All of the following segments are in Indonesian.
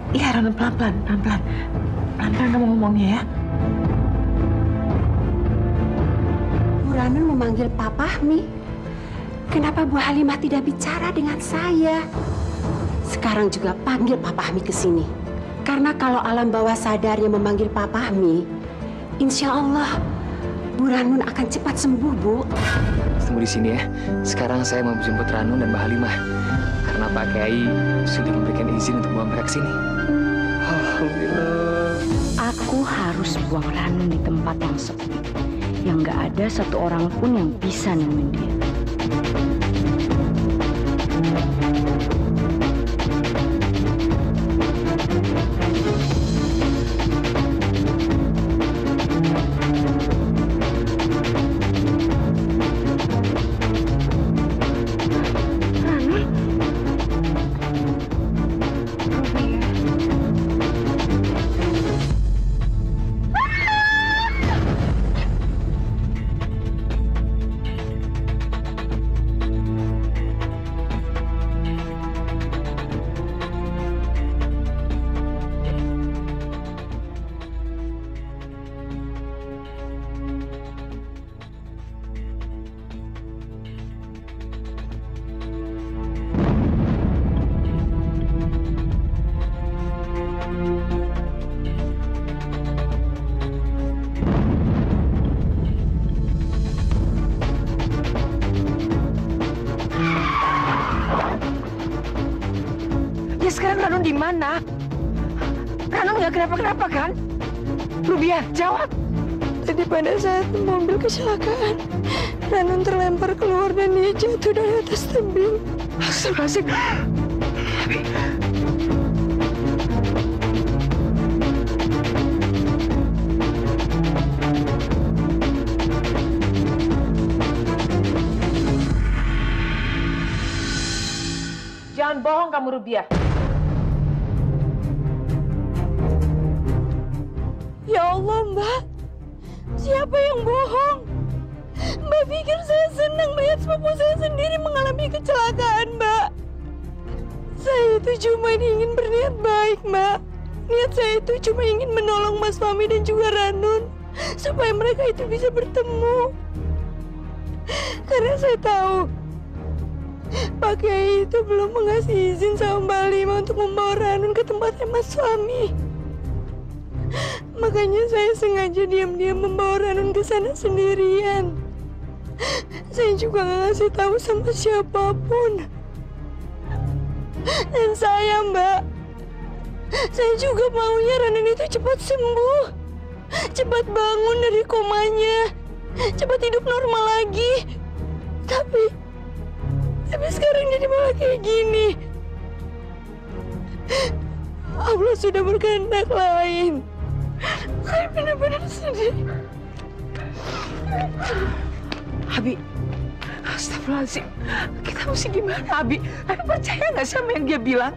Iya, Ranun, pelan-pelan. Pelan-pelan kamu ngomongnya ya. Bu Ranun memanggil Pak Fahmi. Kenapa Bu Halimah tidak bicara dengan saya? Sekarang juga panggil Pak Fahmi ke sini. Karena kalau alam bawah sadarnya memanggil Pak Fahmi, insya Allah Bu Ranun akan cepat sembuh, Bu. Tunggu di sini ya. Sekarang saya mau menjemput Ranun dan Mbak Halimah. Karena Pak Kiai sudah memberikan izin untuk bawa mereka ke sini. Alhamdulillah. Aku harus buang Ranun di tempat yang sepi. Yang nggak ada satu orang pun yang bisa nemuin dia. Sekarang Ranun di mana? Ranun nggak kenapa-kenapa kan? Rubia, jawab. Tadi pada saat mobil kecelakaan, Ranun terlempar keluar dan dia jatuh dari atas tebing. Astagfirullahaladzim. Jangan bohong kamu, Rubia. Ya Allah, Mbak. Siapa yang bohong? Mbak pikir saya senang melihat sepupu saya sendiri mengalami kecelakaan, Mbak. Saya itu cuma ingin berniat baik, Mbak. Niat saya itu cuma ingin menolong Mas Fahmi dan juga Ranun. Supaya mereka itu bisa bertemu. Karena saya tahu Pak Kiai itu belum mengasih izin sama Mbak Lima untuk membawa Ranun ke tempatnya Mas Fahmi. Makanya saya sengaja diam-diam membawa Ranun ke sana sendirian. Saya juga nggak ngasih tahu sama siapapun. Dan saya, Mbak, saya juga maunya Ranun itu cepat sembuh, cepat bangun dari komanya, cepat hidup normal lagi. Tapi sekarang jadi malah kayak gini. Allah sudah berkehendak lain. Saya benar-benar sedih. Abi, astagfirullahaladzim. Kita mesti gimana, Abi? Abi percaya nggak sama yang dia bilang?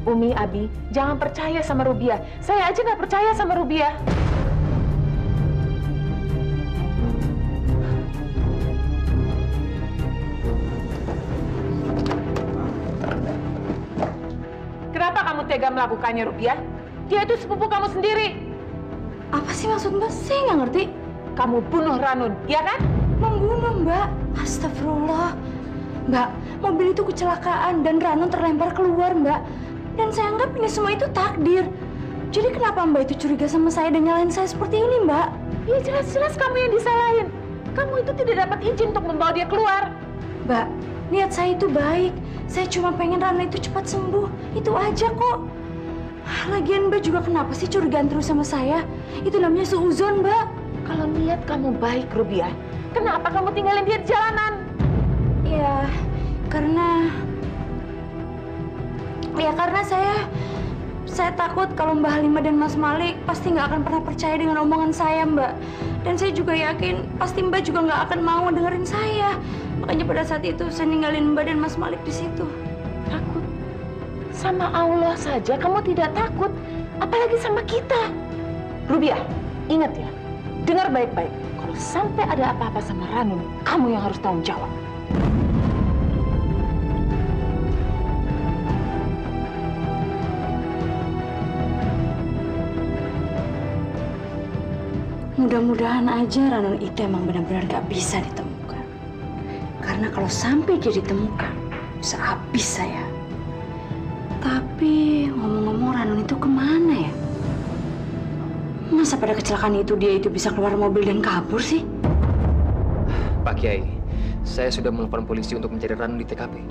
Umi, Abi, jangan percaya sama Rubia. Saya aja nggak percaya sama Rubia. Kenapa kamu tega melakukannya, Rubia? Dia itu sepupu kamu sendiri. Apa sih maksud Mbak? Saya nggak ngerti. Kamu bunuh Ranun, ya kan? Membunuh, Mbak? Astagfirullah. Mbak, mobil itu kecelakaan dan Ranun terlempar keluar, Mbak. Dan saya anggap ini semua itu takdir. Jadi kenapa Mbak itu curiga sama saya dan nyalain saya seperti ini, Mbak? Ya jelas-jelas kamu yang disalahin. Kamu itu tidak dapat izin untuk membawa dia keluar. Mbak, niat saya itu baik. Saya cuma pengen Ranun itu cepat sembuh. Itu aja kok. Lagian Mbak juga kenapa sih curigaan terus sama saya? Itu namanya suuzon, Mbak. Kalau niat kamu baik, Rubia, kenapa kamu tinggalin dia di jalanan? Ya, karena saya takut kalau Mbak Halimah dan Mas Malik pasti nggak akan pernah percaya dengan omongan saya, Mbak. Dan saya juga yakin pasti Mbak juga nggak akan mau dengerin saya. Makanya pada saat itu saya ninggalin Mbak dan Mas Malik di situ. Takut? Sama Allah saja kamu tidak takut, apalagi sama kita. Rubia, ingat ya, dengar baik-baik. Kalau sampai ada apa-apa sama Ranun, kamu yang harus tanggung jawab. Mudah-mudahan aja Ranun itu emang benar-benar gak bisa ditemukan. Karena kalau sampai dia ditemukan, bisa habis saya. Tapi ngomong-ngomong Ranun itu kemana ya? Masa pada kecelakaan itu dia itu bisa keluar mobil dan kabur sih? Pak Kiai, saya sudah menelpon polisi untuk mencari Ranun di TKP.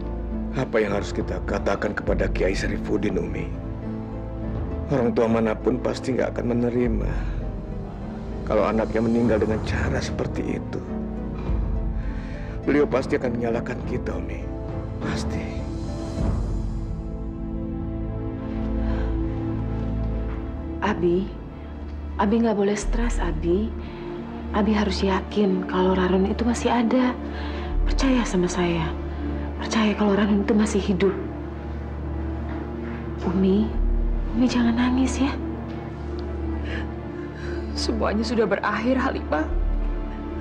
Apa yang harus kita katakan kepada Kiai Sarifuddin, Umi? Orang tua manapun pasti nggak akan menerima kalau anaknya meninggal dengan cara seperti itu. Beliau pasti akan menyalahkan kita, Umi. Pasti. Abi nggak boleh stres, Abi. Abi harus yakin kalau Ranun itu masih ada. Percaya sama saya. Percaya kalau Ranun itu masih hidup. Umi jangan nangis ya. Semuanya sudah berakhir, Halimah.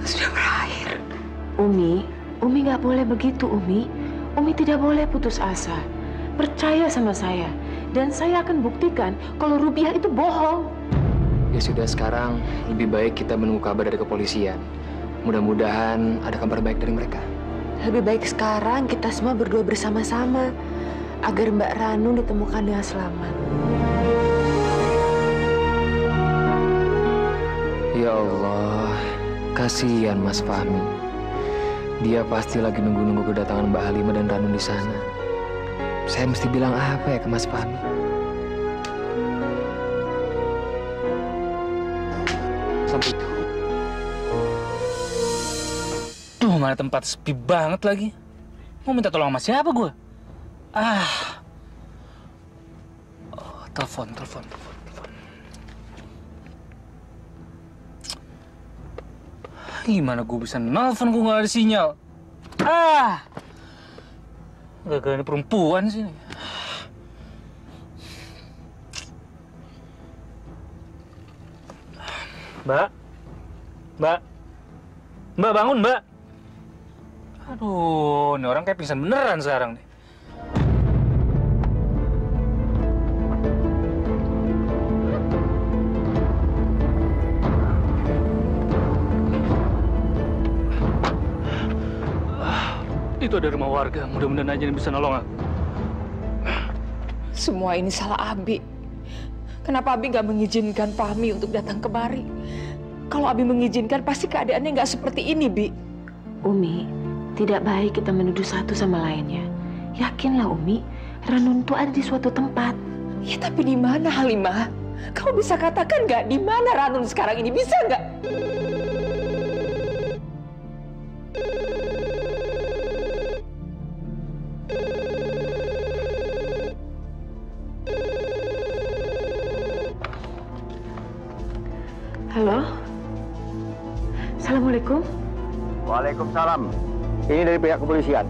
Sudah berakhir. Umi nggak boleh begitu, Umi. Umi tidak boleh putus asa. Percaya sama saya. Dan saya akan buktikan kalau Rubiah itu bohong. Ya sudah, sekarang lebih baik kita menunggu kabar dari kepolisian. Mudah-mudahan ada kabar baik dari mereka. Lebih baik sekarang kita semua berdoa bersama-sama agar Mbak Ranun ditemukan dengan selamat. Ya Allah, kasihan Mas Fahmi. Dia pasti lagi nunggu-nunggu kedatangan Mbak Halimah dan Ranun di sana. Saya mesti bilang apa ya ke Mas Fahmi? Sampai itu. Duh, mana tempat sepi banget lagi. Mau minta tolong sama siapa gue? Telepon. Gimana gue bisa nelfon, gue nggak ada sinyal. Gak ini perempuan sih. Mbak, bangun, Mbak. Aduh, ini orang kayak pingsan beneran sekarang nih. Itu ada rumah warga, mudah-mudahan aja bisa nolong aku. Semua ini salah Abi. Kenapa Abi nggak mengizinkan Fahmi untuk datang kemari? Kalau Abi mengizinkan, pasti keadaannya nggak seperti ini, Bi. Umi, tidak baik kita menuduh satu sama lainnya. Yakinlah, Umi, Ranun itu ada di suatu tempat. Ya, tapi di mana, Halimah? Kamu bisa katakan nggak di mana Ranun sekarang ini? Bisa nggak? Halo? Assalamualaikum. Waalaikumsalam. Ini dari pihak kepolisian.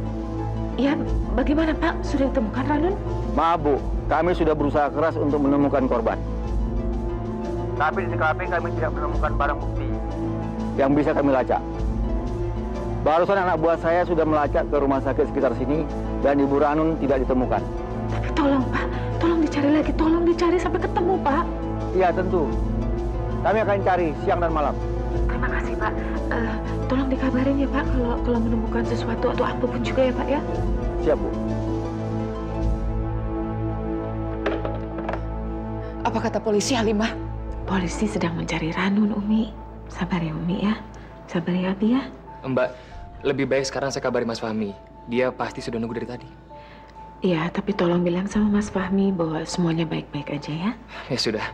Ya, bagaimana Pak? Sudah ditemukan Ranun? Maaf Bu, kami sudah berusaha keras untuk menemukan korban. Tapi di TKP kami tidak menemukan barang bukti yang bisa kami lacak. Barusan anak buah saya sudah melacak ke rumah sakit sekitar sini dan Ibu Ranun tidak ditemukan. Tapi tolong Pak, tolong dicari lagi, tolong dicari sampai ketemu Pak. Iya tentu. Kami akan cari siang dan malam. Terima kasih Pak. Tolong dikabarin ya Pak kalau menemukan sesuatu atau apapun juga ya Pak ya. Siap Bu. Apa kata polisi, Halimah? Polisi sedang mencari Ranun, Umi. Sabar ya Umi ya. Sabar ya Abi ya. Mbak, lebih baik sekarang saya kabari Mas Fahmi. Dia pasti sudah nunggu dari tadi. Iya, tapi tolong bilang sama Mas Fahmi bahwa semuanya baik-baik aja ya. Ya sudah.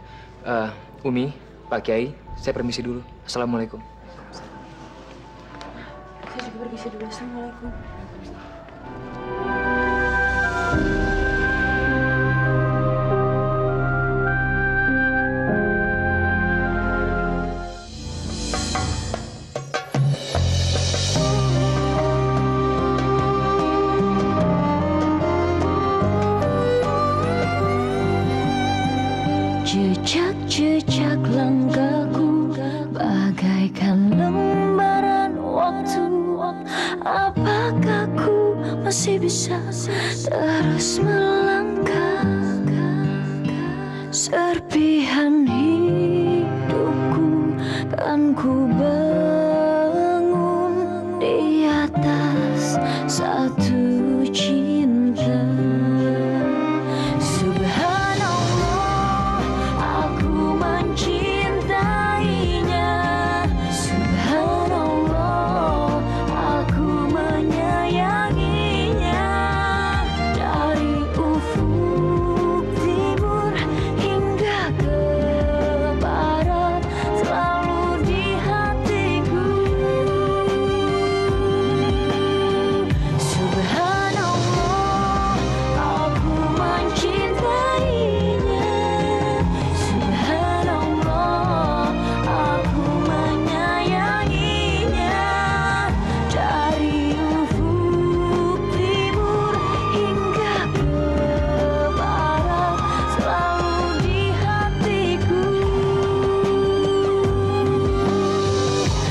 Umi, Pak Kiai, saya permisi dulu. Assalamualaikum. Saya juga permisi dulu. Assalamualaikum. Jejak-jejak langkahku bagaikan lembaran waktu. Apakah ku masih bisa terus melangkah? Serpihan hidupku kan ku bangun di atas satu cinta. Subhanallah, aku mencintainya. Subhanallah, aku menyayanginya. Dari ufuk timur hingga ke barat, selalu di hatiku. Subhanallah, aku mencintainya. Subhanallah, aku menyayanginya. Dari ufuk timur hingga ke barat, selalu di hatiku.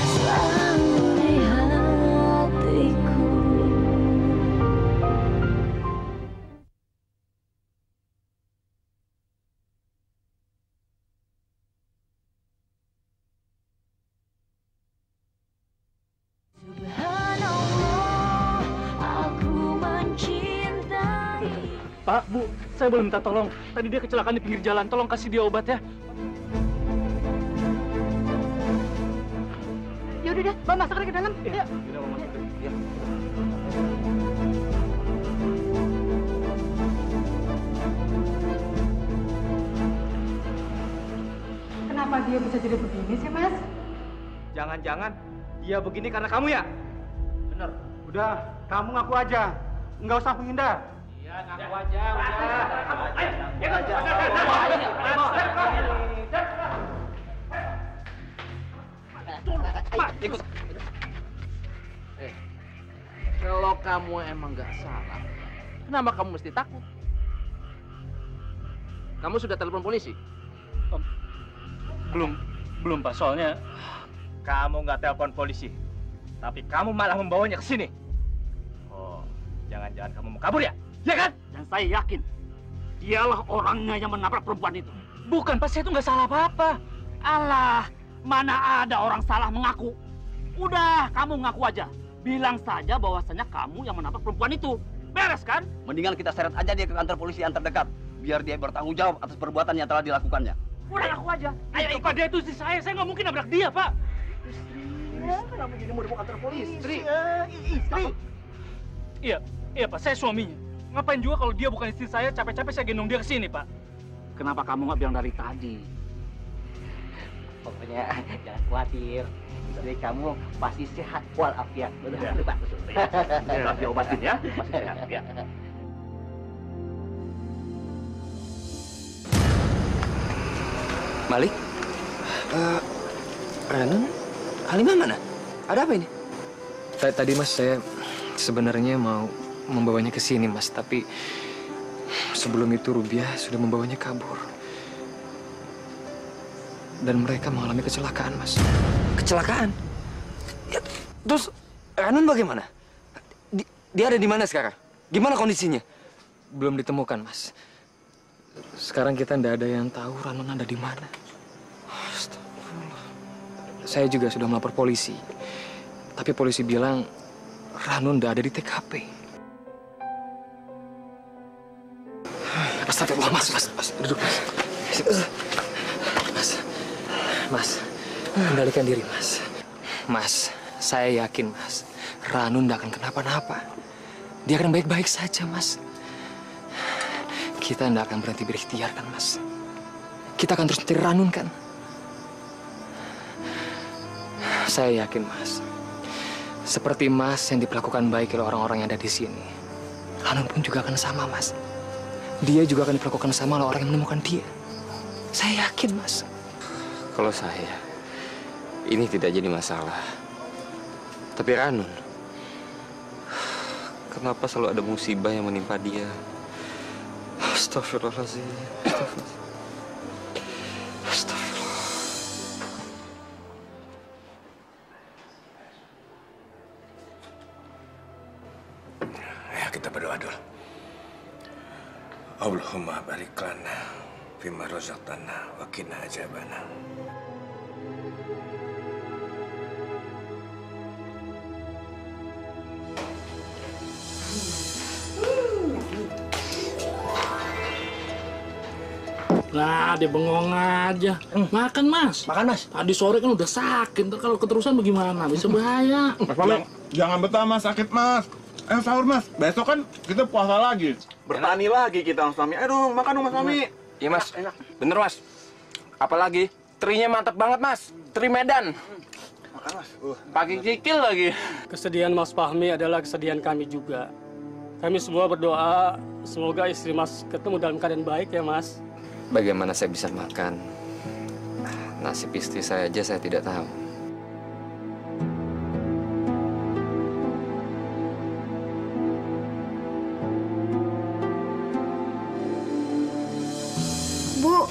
Selalu di hatiku. Subhanallah, aku mencintai. Pak, Bu, saya boleh minta tolong. Tadi dia kecelakaan di pinggir jalan. Tolong kasih dia obat ya. Ya udah deh, bawa masuk ke dalam. Iya. Yuk. Kenapa dia bisa jadi begini sih, Mas? Jangan-jangan dia begini karena kamu ya? Bener. Udah, kamu ngaku aja. Nggak usah menghindar. Iya, ngaku aja. Udah. Ikut. Kalau kamu emang nggak salah, kenapa kamu mesti takut? Kamu sudah telepon polisi? Belum Pak. Soalnya Kamu nggak telepon polisi, tapi kamu malah membawanya ke sini. Oh, jangan-jangan kamu mau kabur ya? Ya kan? Dan saya yakin dialah orangnya yang menabrak perempuan itu. bukan Pak, saya itu nggak salah apa-apa. Alah, mana ada orang salah mengaku. Udah, kamu ngaku aja. Bilang saja bahwasanya kamu yang menabrak perempuan itu. Beres kan? Mendingan kita seret aja dia ke kantor polisi yang terdekat, biar dia bertanggung jawab atas perbuatan yang telah dilakukannya. Udah ngaku aja. Ayo, Pak, dia itu istri saya nggak mungkin nabrak dia, Pak. Kenapa jadi mau dibawa kantor polisi? Istri. Iya Pak, saya suaminya. Ngapain juga kalau dia bukan istri saya, capek-capek saya gendong dia ke sini, Pak. Kenapa kamu nggak bilang dari tadi? Pokoknya jangan khawatir, istri kamu pasti sehat walafiat. Betul, Pak. Ya, diobatin ya. Masih sehat, ya. Malik? Ranun? Halimah mana? Ada apa ini? Tadi Mas, saya sebenarnya mau membawanya ke sini, Mas. Tapi sebelum itu Rubiah sudah membawanya kabur. Dan mereka mengalami kecelakaan, Mas. Kecelakaan? Ya, terus Ranun bagaimana? Dia ada di mana sekarang? Gimana kondisinya? Belum ditemukan, Mas. Sekarang kita tidak ada yang tahu Ranun ada di mana. Astagfirullah. Saya juga sudah melapor polisi. Tapi polisi bilang Ranun tidak ada di TKP. Astagfirullah, Mas. Duduk, Mas. Mas, kendalikan diri, Mas. Mas, saya yakin, Mas, Ranun tidak akan kenapa-napa. Dia akan baik-baik saja, Mas. Kita tidak akan berhenti berikhtiar, kan, Mas? Kita akan terus mencari Ranun, kan? Saya yakin, Mas. Seperti Mas yang diperlakukan baik oleh orang-orang yang ada di sini, Ranun pun juga akan sama, Mas. Dia juga akan diperlakukan sama oleh orang yang menemukan dia. Saya yakin, Mas. Kalau saya, ini tidak jadi masalah. Tapi Ranun, kenapa selalu ada musibah yang menimpa dia? Astagfirullahaladzim. Astagfirullah. Ya, kita berdoa dulu. Allahumma barik lana fima razaqtana wa qina adzabannar. Nah, dia bengong aja. Makan, Mas. Makan, Mas. Tadi sore kan udah sakit. Ntar kalau keterusan bagaimana? Bisa bahaya. Mas Pamit, jangan betah Mas, sakit Mas. Sahur Mas, besok kan kita puasa lagi. Bertani lagi kita Mas Pamit. Aduh, makan dong Mas Pamit. Iya Mas, bener Mas. Apalagi trinya mantap banget Mas. Tri Medan. Makan Mas. Pakai kikil lagi. Kesedihan Mas Fahmi adalah kesedihan kami juga. Kami semua berdoa semoga istri Mas ketemu dalam keadaan baik ya Mas. Bagaimana saya bisa makan? Nasib istri saya aja saya tidak tahu. Bu,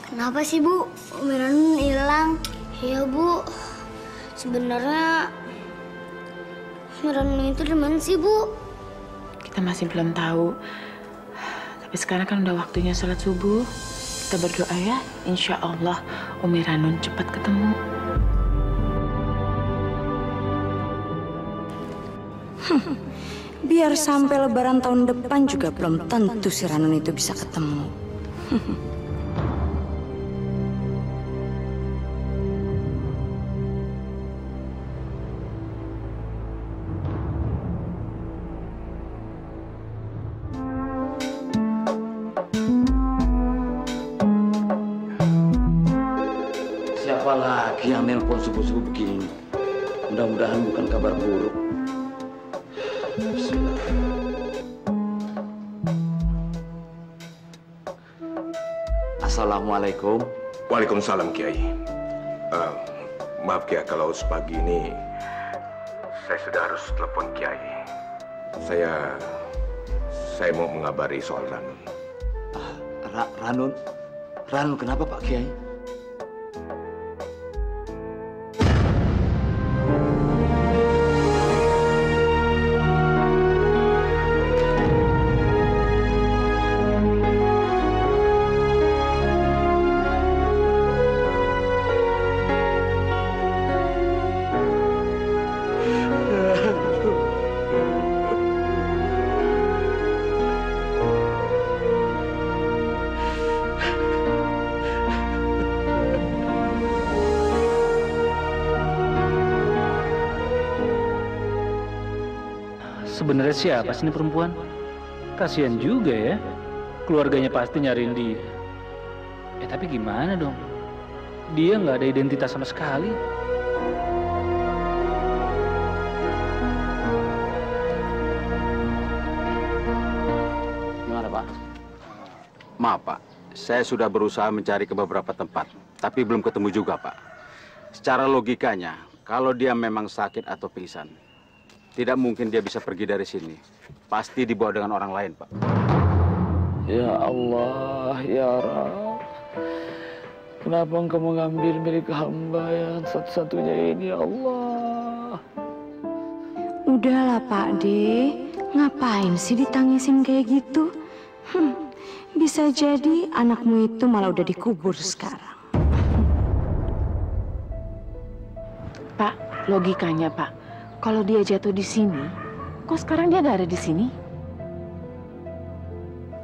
kenapa sih Bu? Umi Ranun hilang. Iya Bu, sebenarnya Umi Ranun itu di mana sih Bu? Kita masih belum tahu. Tapi sekarang kan udah waktunya sholat subuh. Kita berdoa ya, insya Allah Umi Ranun cepat ketemu. Biar sampai lebaran tahun depan juga belum tentu si Ranun itu bisa ketemu. Siapa lagi yang nelpon subuh-subuh begini? Mudah-mudahan bukan kabar buruk. Assalamualaikum. Waalaikumsalam Kiai. Maaf ya kalau sepagi ini saya sudah harus telepon Kiai. Saya mau mengabari soal Ranun. Ranun kenapa Pak Kiai? Sebenarnya siapa sih ini perempuan? Kasihan juga ya. Keluarganya pasti nyariin dia. Tapi gimana dong? Dia nggak ada identitas sama sekali. Gimana Pak? Maaf Pak, saya sudah berusaha mencari ke beberapa tempat, tapi belum ketemu juga Pak. Secara logikanya, kalau dia memang sakit atau pingsan, tidak mungkin dia bisa pergi dari sini. Pasti dibawa dengan orang lain, Pak. Ya Allah, ya Rabb. Kenapa Engkau mengambil milik hamba yang satu-satunya ini, ya Allah? Udahlah Pak De, ngapain sih ditangisin kayak gitu? Bisa jadi anakmu itu malah udah dikubur sekarang. Pak, logikanya Pak. Kalau dia jatuh di sini, kok sekarang dia nggak ada di sini?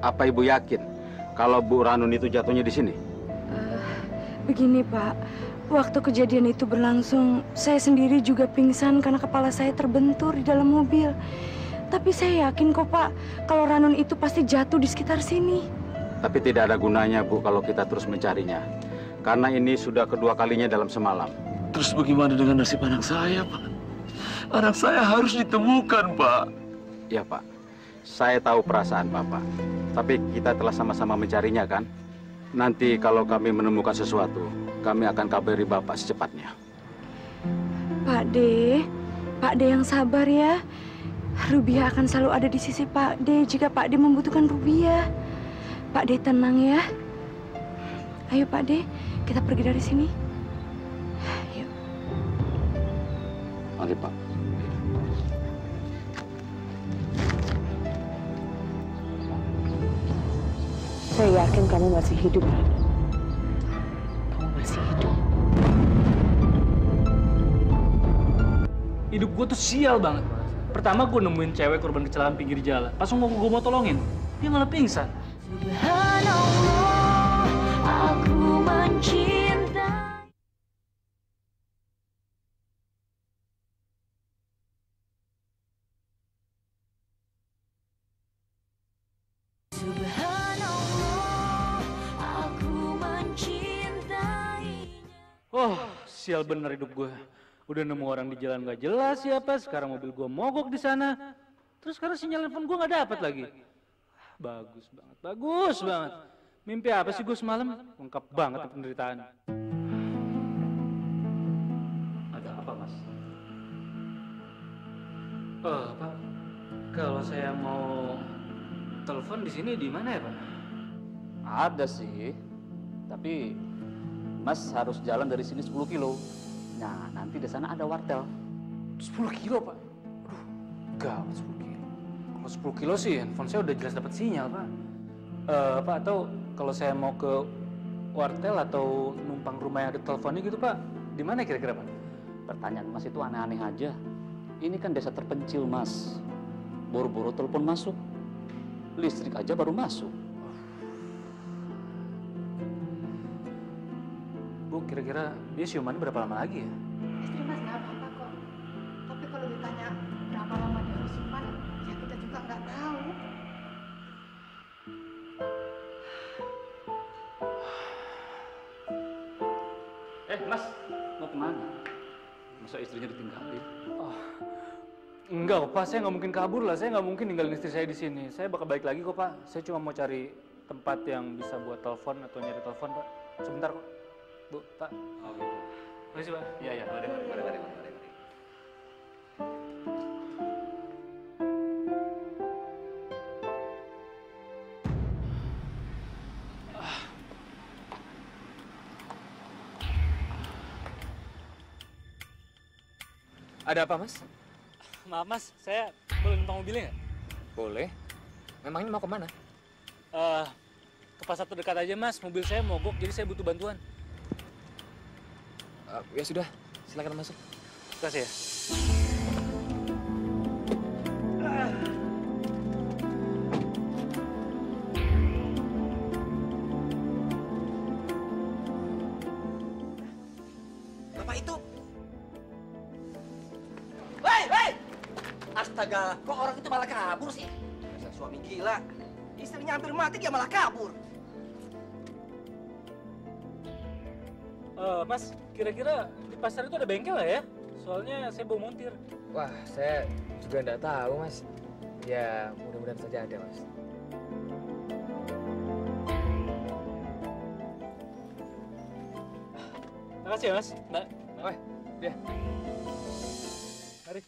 Apa Ibu yakin kalau Bu Ranun itu jatuhnya di sini? Begini Pak, waktu kejadian itu berlangsung, saya sendiri juga pingsan karena kepala saya terbentur di dalam mobil. Tapi saya yakin kok Pak, kalau Ranun itu pasti jatuh di sekitar sini. Tapi tidak ada gunanya Bu kalau kita terus mencarinya. Karena ini sudah kedua kalinya dalam semalam. Terus bagaimana dengan nasib anak saya, Pak? Anak saya harus ditemukan, Pak. Ya, Pak. Saya tahu perasaan Bapak. Tapi kita telah sama-sama mencarinya, kan? Nanti kalau kami menemukan sesuatu, kami akan kabari Bapak secepatnya. Pak De yang sabar ya. Rubiah akan selalu ada di sisi Pak De jika Pak De membutuhkan Rubiah. Pak De tenang ya. Ayo Pak De, kita pergi dari sini. Yuk. Mari Pak. Saya yakin kamu masih hidup, Ranun. Kamu masih hidup. Hidup gue tuh sial banget. Pertama gue nemuin cewek korban kecelakaan pinggir jalan. Pas gue mau tolongin, dia malah pingsan. Subhanallah, aku mencintai. Subhanallah, aku mencintainya. Oh, sial bener hidup gue. Udah nemu orang di jalan gak jelas siapa, sekarang mobil gue mogok di sana. Terus sekarang sinyal telepon gue gak dapat lagi. Bagus banget, bagus banget. Mimpi apa sih gue semalam? Lengkap banget penderitaan. Ada apa, Mas? Pak, kalau saya mau telepon di sini di mana ya, Pak? Ada sih, tapi Mas harus jalan dari sini 10 kilo. Nah, nanti di sana ada wartel. 10 kilo, Pak? Aduh, gawat 10 kilo. Kalau 10 kilo sih handphone saya udah jelas dapat sinyal, Pak. Pak, atau kalau saya mau ke wartel atau numpang rumah yang ada teleponnya gitu, Pak, di mana kira-kira, Pak? Pertanyaan Mas itu aneh-aneh aja. Ini kan desa terpencil, Mas. Boro-boro telepon masuk. Listrik aja baru masuk. Bu, kira-kira dia siumannya berapa lama lagi ya? Istri Mas nggak apa-apa kok. Tapi kalau ditanya berapa lama dia harus simpan, ya kita juga nggak tahu. Mas, mau kemana? Masa istrinya ditinggalin? Oh, enggak kok, Pak. Saya nggak mungkin kabur lah. Saya nggak mungkin ninggalin istri saya di sini. Saya bakal balik lagi kok, Pak. Saya cuma mau cari tempat yang bisa buat telepon atau nyari telepon, Pak. Sebentar kok. Bu, Pak. Oh gitu. Makasih, Pak. Iya, iya. Mari. Ada apa, Mas? Maaf, Mas. Saya boleh numpang mobilnya nggak? Boleh. Memangnya mau kemana? Ke pasar terdekat aja, Mas. Mobil saya mogok, jadi saya butuh bantuan. Ya sudah, silakan masuk. Terima kasih ya. Bapak itu. Hei! Astaga, kok orang itu malah kabur sih? Dasar suami gila. Istrinya hampir mati, dia malah kabur. Mas, kira-kira di pasar itu ada bengkel nggak ya? Soalnya saya bawa montir. Wah, saya juga nggak tahu, Mas. Ya, mudah-mudahan saja ada, Mas. Makasih ya, Mas. Mbak. Oh, dia. Mari.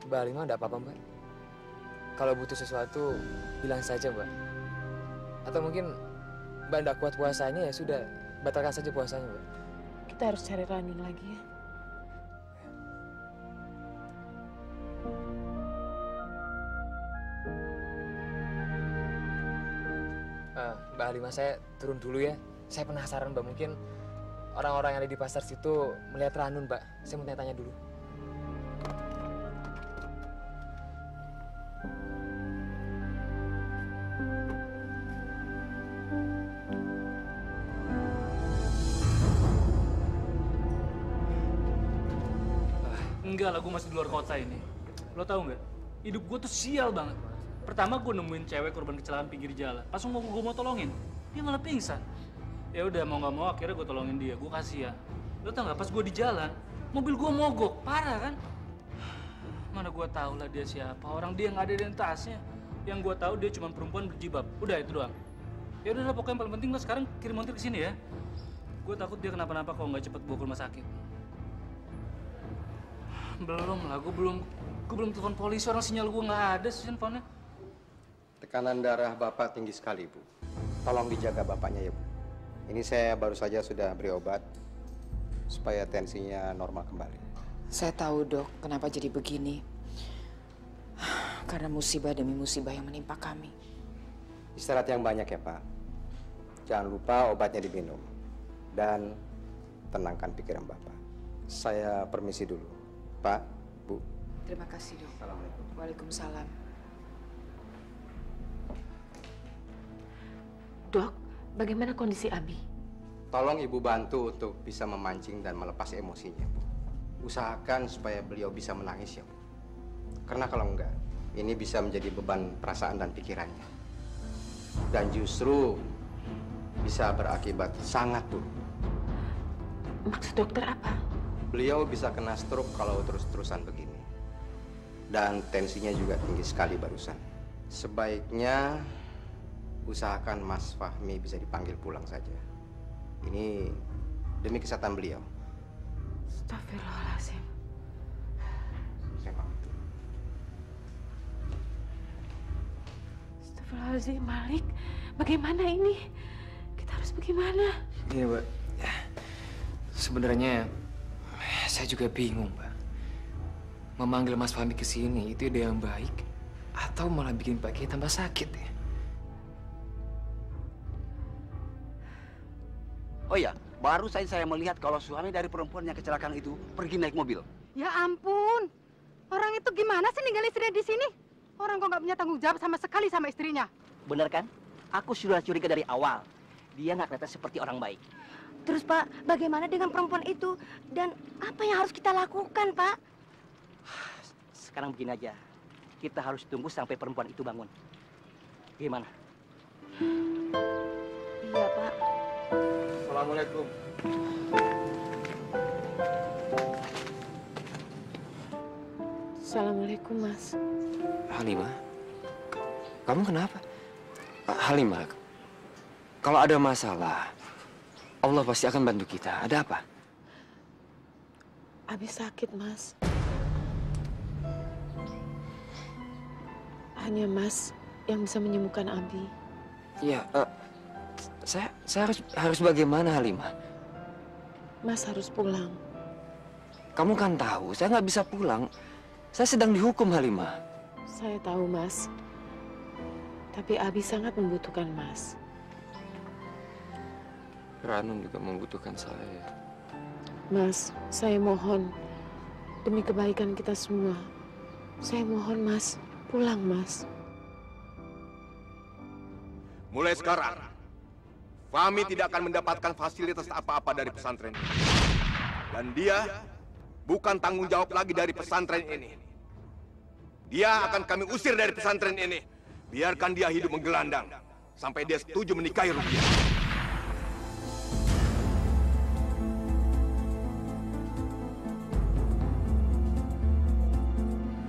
Mbak Alima ada apa-apa, Mbak? Kalau butuh sesuatu, bilang saja, Mbak. Atau mungkin Mbak nggak kuat puasanya, ya sudah, batalkan saja puasanya, Mbak. Kita harus cari Ranun lagi ya. Mbak Halimah, saya turun dulu ya. Saya penasaran, Mbak. Mungkin orang-orang yang ada di pasar situ melihat Ranun, Mbak. Saya mau tanya dulu. Enggak lah, gue masih di luar kota ini. Lo tau nggak? Hidup gue tuh sial banget. Pertama gue nemuin cewek korban kecelakaan pinggir jalan. Pas gue mau tolongin, dia malah pingsan. Ya udah mau nggak mau akhirnya gue tolongin dia. Gue kasih ya. Lo tau nggak? Pas gue di jalan, mobil gue mogok, parah kan? Mana gue tahu lah dia siapa. Orang dia nggak ada identitasnya. Yang gue tahu dia cuma perempuan berjilbab. Udah itu doang. Ya udah pokoknya yang paling penting lo sekarang kirim montir ke sini ya. Gue takut dia kenapa-napa kalau nggak cepet bawa ke rumah sakit. Belum lah, gue belum telepon polisi, orang sinyal gue nggak ada sih handphonenya. Tekanan darah Bapak tinggi sekali, Bu. Tolong dijaga Bapaknya ya, Bu. Ini saya baru saja sudah beri obat supaya tensinya normal kembali. Saya tahu, Dok, kenapa jadi begini. Karena musibah demi musibah yang menimpa kami. Istirahat yang banyak ya, Pak. Jangan lupa obatnya diminum. Dan menenangkan pikiran Bapak. Saya permisi dulu. Pak, Bu. Terima kasih, Dok. Assalamualaikum. Waalaikumsalam. Dok, bagaimana kondisi Abi? Tolong Ibu bantu untuk bisa memancing dan melepas emosinya, Bu. Usahakan supaya beliau bisa menangis ya, Bu. Karena kalau enggak, ini bisa menjadi beban perasaan dan pikirannya. Dan justru bisa berakibat sangat buruk. Maksud dokter apa? Beliau bisa kena stroke kalau terus-terusan begini. Dan tensinya juga tinggi sekali barusan. Sebaiknya usahakan Mas Fahmi bisa dipanggil pulang saja. Ini demi kesehatan beliau. Astagfirullahaladzim. Saya pamit. Astagfirullahaladzim, Malik. Bagaimana ini? Kita harus bagaimana? Gini, Mbak. Sebenarnya saya juga bingung, Mbak. Memanggil Mas Fahmi ke sini itu ide yang baik atau malah bikin Pak Kiai tambah sakit ya? Oh iya, baru saja saya melihat kalau suami dari perempuan yang kecelakaan itu pergi naik mobil. Ya ampun, orang itu gimana sih ninggalin istrinya di sini? Orang kok nggak punya tanggung jawab sama sekali sama istrinya. Benar kan? Aku sudah curiga dari awal. Dia nggak kelihatan seperti orang baik. Terus Pak, bagaimana dengan perempuan itu? Dan apa yang harus kita lakukan, Pak? Sekarang begini aja. Kita harus tunggu sampai perempuan itu bangun. Gimana? Iya, Pak. Assalamualaikum. Assalamualaikum, Mas. Halimah, kamu kenapa? Halimah, kalau ada masalah, Allah pasti akan bantu kita. Ada apa? Abi sakit, Mas. Hanya Mas yang bisa menyembuhkan Abi. Iya, saya harus bagaimana, Halimah? Mas harus pulang. Kamu kan tahu, saya nggak bisa pulang. Saya sedang dihukum, Halimah. Saya tahu, Mas. Tapi Abi sangat membutuhkan Mas. Ranun juga membutuhkan saya. Mas, saya mohon demi kebaikan kita semua. Saya mohon, Mas, pulang, Mas. Mulai sekarang, Fahmi tidak akan mendapatkan fasilitas apa-apa dari pesantren ini. Dan dia bukan tanggung jawab lagi dari pesantren ini. Dia akan kami usir dari pesantren ini. Biarkan dia hidup menggelandang sampai dia setuju menikahi Rubiah.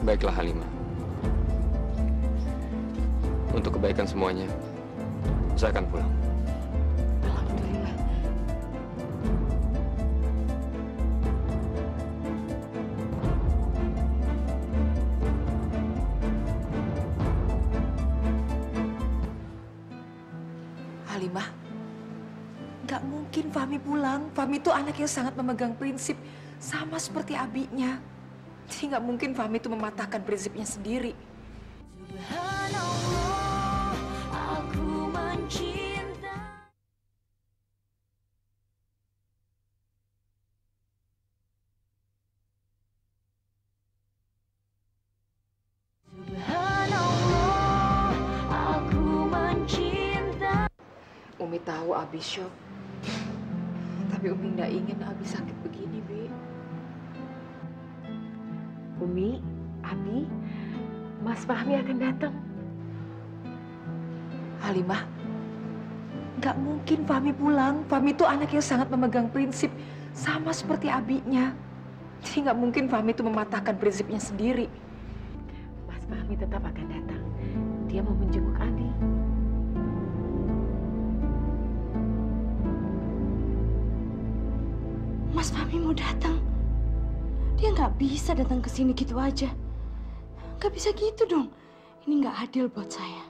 Baiklah, Halimah. Untuk kebaikan semuanya, saya akan pulang. Alhamdulillah. Halimah, nggak mungkin Fahmi pulang. Fahmi itu anak yang sangat memegang prinsip, sama seperti abinya. Jadi nggak mungkin Fahmi itu mematahkan prinsipnya sendiri. Aku mencinta. Subhanallah, aku mencinta. Umi tahu Abi shock. Tapi Umi nggak ingin Abi sakit begini, Bi. Umi, Abi, Mas Fahmi akan datang. Halimah, nggak mungkin Fahmi pulang. Fahmi itu anak yang sangat memegang prinsip, sama seperti abinya. Jadi nggak mungkin Fahmi itu mematahkan prinsipnya sendiri. Mas Fahmi tetap akan datang. Dia mau menjenguk Abi. Mas Fahmi mau datang. Dia nggak bisa datang ke sini gitu aja. Nggak bisa gitu dong. Ini nggak adil buat saya.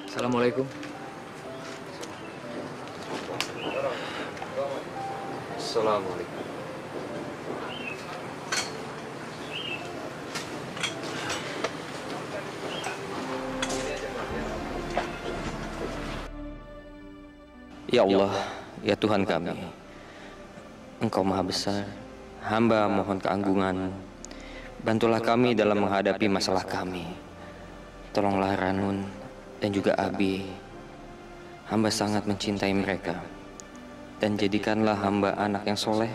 Assalamualaikum. Assalamualaikum. Ya Allah, ya Tuhan kami, Engkau Maha Besar, hamba mohon keagungan-Mu. Bantulah kami dalam menghadapi masalah kami. Tolonglah Ranun dan juga Abi. Hamba sangat mencintai mereka. Dan jadikanlah hamba anak yang soleh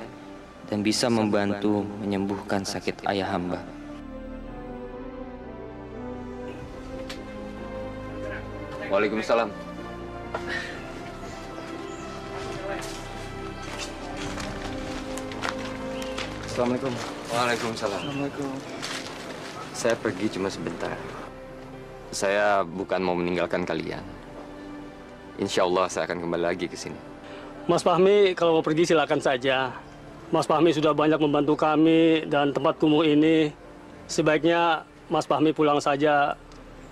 dan bisa membantu menyembuhkan sakit ayah hamba. Waalaikumsalam. Assalamualaikum. Waalaikumsalam. Assalamualaikum. Saya pergi cuma sebentar. Saya bukan mau meninggalkan kalian. Insya Allah saya akan kembali lagi ke sini. Mas Fahmi kalau mau pergi silakan saja. Mas Fahmi sudah banyak membantu kami dan tempat kumuh ini. Sebaiknya Mas Fahmi pulang saja,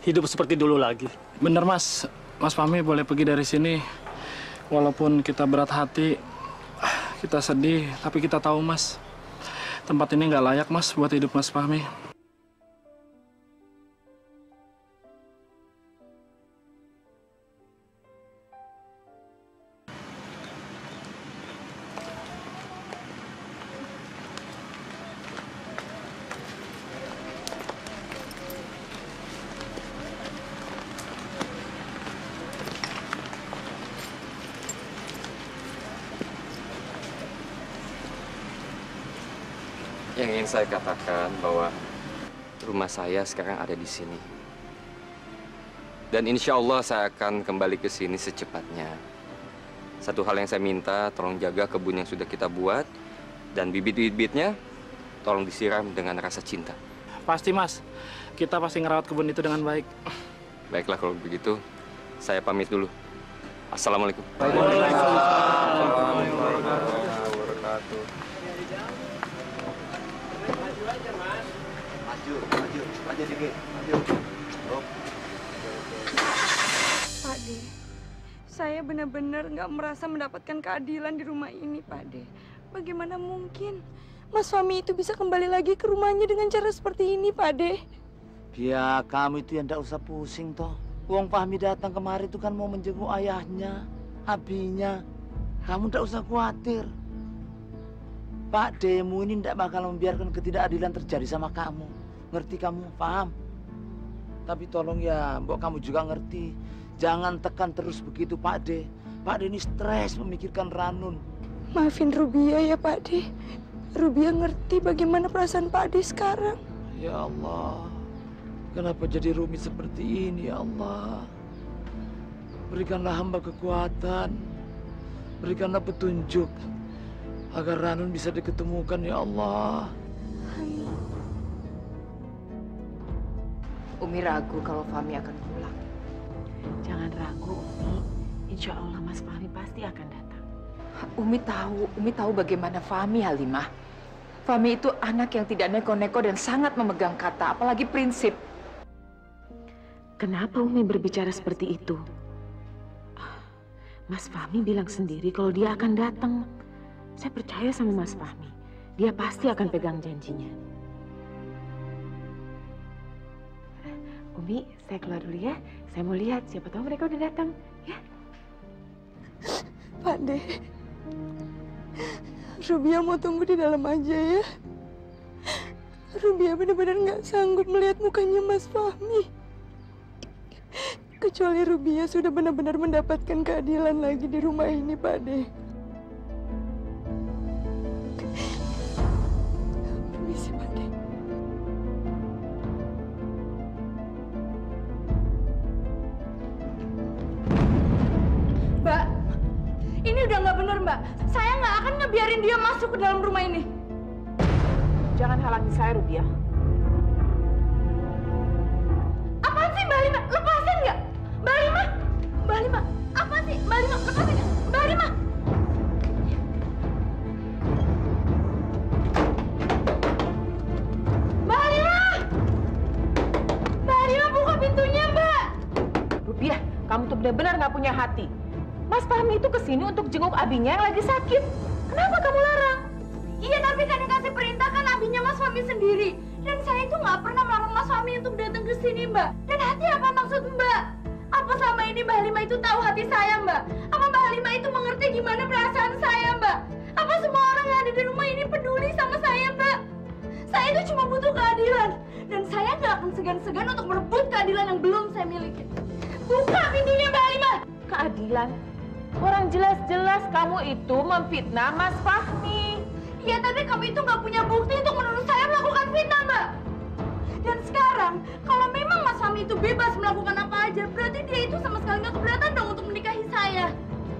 hidup seperti dulu lagi. Bener Mas, Mas Fahmi boleh pergi dari sini. Walaupun kita berat hati, kita sedih, tapi kita tahu Mas, tempat ini nggak layak Mas buat hidup Mas Fahmi. Yang ingin saya katakan bahwa rumah saya sekarang ada di sini. Dan insya Allah saya akan kembali ke sini secepatnya. Satu hal yang saya minta, tolong jaga kebun yang sudah kita buat. Dan bibit-bibitnya, tolong disiram dengan rasa cinta. Pasti Mas, kita pasti ngerawat kebun itu dengan baik. Baiklah kalau begitu, saya pamit dulu. Assalamualaikum. Maju dikit, maju. Pak De, saya benar-benar nggak merasa mendapatkan keadilan di rumah ini, Pak De. Bagaimana mungkin Mas Fahmi itu bisa kembali lagi ke rumahnya dengan cara seperti ini, Pak De? Ya, kamu itu yang nggak usah pusing toh. Wong Fahmi datang kemari itu kan mau menjenguk ayahnya, abinya. Kamu nggak usah khawatir. Pak Demu ini tidak bakal membiarkan ketidakadilan terjadi sama kamu. Ngerti kamu? Paham? Tapi tolong ya, mbok kamu juga ngerti. Jangan tekan terus begitu Pak De. Pak De ini stres memikirkan Ranun. Maafin Rubia ya, Pak De. Rubia ngerti bagaimana perasaan Pak De sekarang. Ya Allah, kenapa jadi rumit seperti ini ya Allah? Berikanlah hamba kekuatan. Berikanlah petunjuk. Agar Ranun bisa diketemukan ya Allah. Umi ragu kalau Fahmi akan pulang. Jangan ragu, Umi. Insya Allah Mas Fahmi pasti akan datang. Umi tahu bagaimana Fahmi, Halimah. Fahmi itu anak yang tidak neko-neko dan sangat memegang kata, apalagi prinsip. Kenapa Umi berbicara seperti itu? Mas Fahmi bilang sendiri kalau dia akan datang. Saya percaya sama Mas Fahmi. Dia pasti akan pegang janjinya. Umi, saya keluar dulu ya. Saya mau lihat, siapa tahu mereka udah datang. Ya. Pak De, Rubia mau tunggu di dalam aja ya. Rubia benar-benar nggak sanggup melihat mukanya Mas Fahmi. Kecuali Rubia sudah benar-benar mendapatkan keadilan lagi di rumah ini, Pak De. Permisi, Pak De. Mbak, ini udah nggak bener, Mbak. Saya nggak akan ngebiarin dia masuk ke dalam rumah ini. Jangan halangi saya, Rubia. Apaan sih, Mbak Lima? Lepasin nggak? Mbak Lima? Mbak Lima, apa sih? Mbak Lima, lepasin nggak? Mbak Lima! Mbak Lima! Mbak Lima, buka pintunya, Mbak! Rubia, kamu tuh benar-benar nggak punya hati. Mas Fahmi itu kesini untuk jenguk abinya yang lagi sakit. Kenapa kamu larang? Iya, tapi kan yang kasih perintah kan abinya Mas Fahmi sendiri. Dan saya itu nggak pernah melarang Mas Fahmi untuk datang ke sini, Mbak. Dan hati apa maksud Mbak? Apa selama ini Mbak Halima itu tahu hati saya, Mbak? Apa Mbak Halima itu gimana perasaan saya, Mbak? Apa semua orang yang ada di rumah ini peduli sama saya, Mbak? Saya itu cuma butuh keadilan. Dan saya nggak akan segan-segan untuk merebut keadilan yang belum saya miliki. Buka pintunya, Mbak Halimah! Keadilan? Orang jelas-jelas kamu itu memfitnah Mas Fahmi. Iya, tapi kamu itu nggak punya bukti untuk menuduh saya melakukan fitnah, Mbak. Dan sekarang, kalau memang Mas Fahmi itu bebas melakukan apa aja, berarti dia itu sama sekali nggak keberatan dong untuk menikahi saya.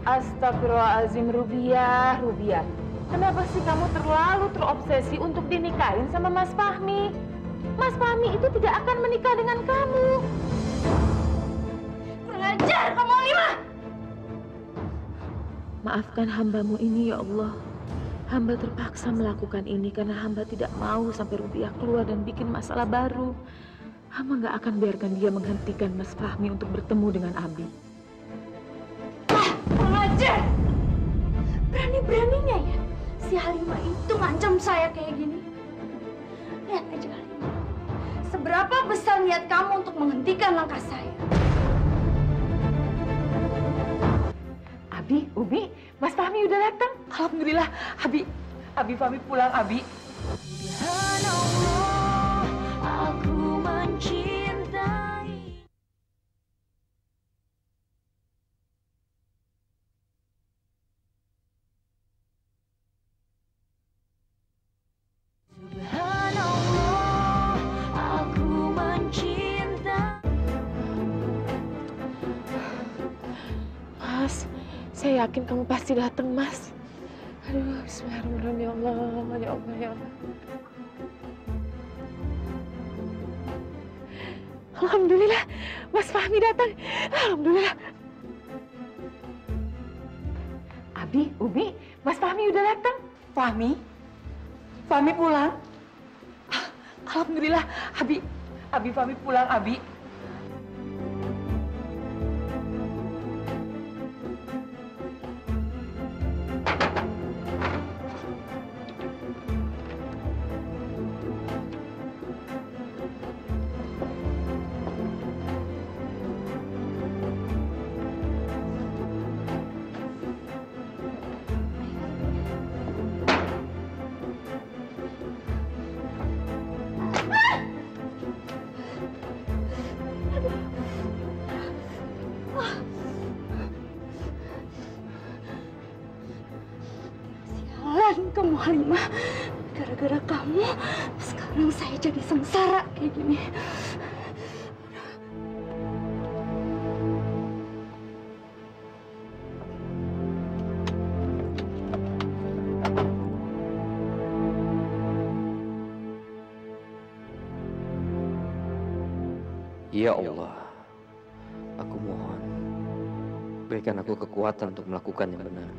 Astagfirullahaladzim, Rubiah. Kenapa sih kamu terlalu terobsesi untuk dinikahin sama Mas Fahmi? Mas Fahmi itu tidak akan menikah dengan kamu. Kurang ajar kamu, Halimah! Maafkan hambamu ini ya Allah. Hamba terpaksa melakukan ini karena hamba tidak mau sampai Rubiah keluar dan bikin masalah baru. Hamba nggak akan biarkan dia menghentikan Mas Fahmi untuk bertemu dengan Abi. Kurang ajar! Berani-beraninya ya si Halimah itu ngancam saya kayak gini. Lihat aja Halimah, seberapa besar niat kamu untuk menghentikan langkah saya. Abi, Ubi, Mas Fahmi udah datang. Alhamdulillah, Abi Fahmi pulang, Abi. Subhanallah, aku mencintai. Subhanallah, aku mencintai. Mas, saya yakin kamu pasti datang, Mas. Aduh, bismillahirrahmanirrahim, ya Allah, ya Allah, ya Allah. Alhamdulillah, Mas Fahmi datang. Alhamdulillah. Abi, Ubi, Mas Fahmi udah datang. Fahmi? Fahmi pulang? Alhamdulillah, Abi Fahmi pulang, Abi. Sialan kamu Halimah, gara-gara kamu sekarang saya jadi sengsara kayak gini. Ya Allah, aku mohon, berikan aku kekuatan untuk melakukan yang benar.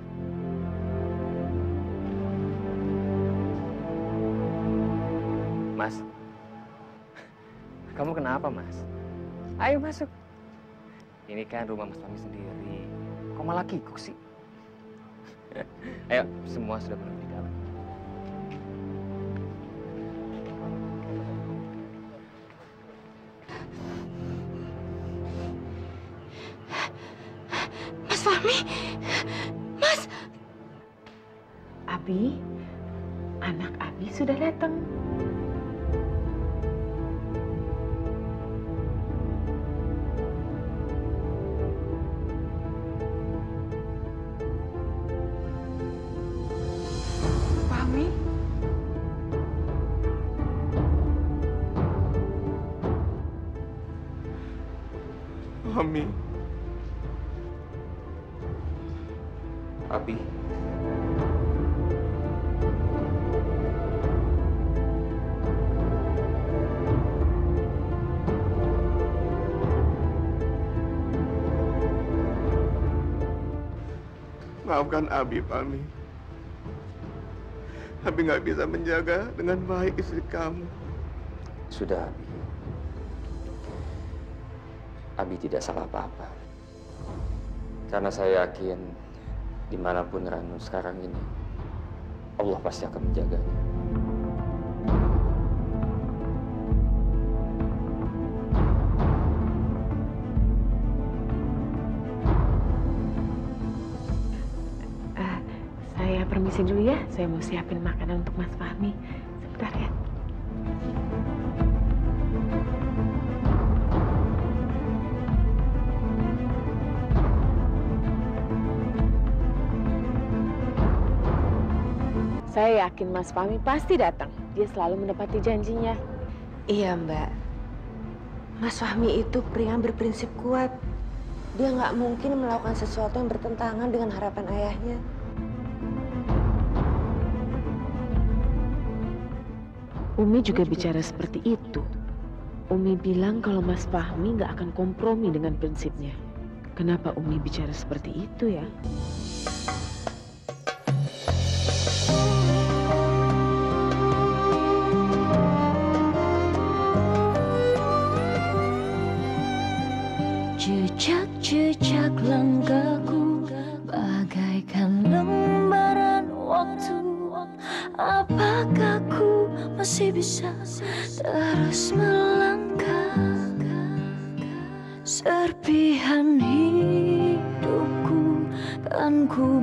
Mas, kamu kenapa, Mas? Ayo masuk. Ini kan rumah Mas Fahmi sendiri. Kok malah kikuk sih? Ayo, semua sudah menunggu di dalam. Mas Fahmi, Mas. Abi, anak Abi sudah datang. Fahmi? Mami. Abi. Maafkan Abi, Fahmi. Abi nggak bisa menjaga dengan baik istri kamu. Sudah, Abi. Abi tidak salah apa-apa. Karena saya yakin dimanapun Ranu sekarang ini, Allah pasti akan menjaganya. permisi dulu ya. Saya mau siapin makanan untuk Mas Fahmi. Sebentar ya. Saya yakin Mas Fahmi pasti datang. Dia selalu menepati janjinya. Iya, Mbak. Mas Fahmi itu pria yang berprinsip kuat. Dia nggak mungkin melakukan sesuatu yang bertentangan dengan harapan ayahnya. Umi juga bicara seperti itu. Umi bilang kalau Mas Fahmi nggak akan kompromi dengan prinsipnya. Kenapa Umi bicara seperti itu ya? Jejak-jejak langkahku bagaikan lembaran waktu. Apakah ku masih bisa terus melangkah? Serpihan hidupku kan ku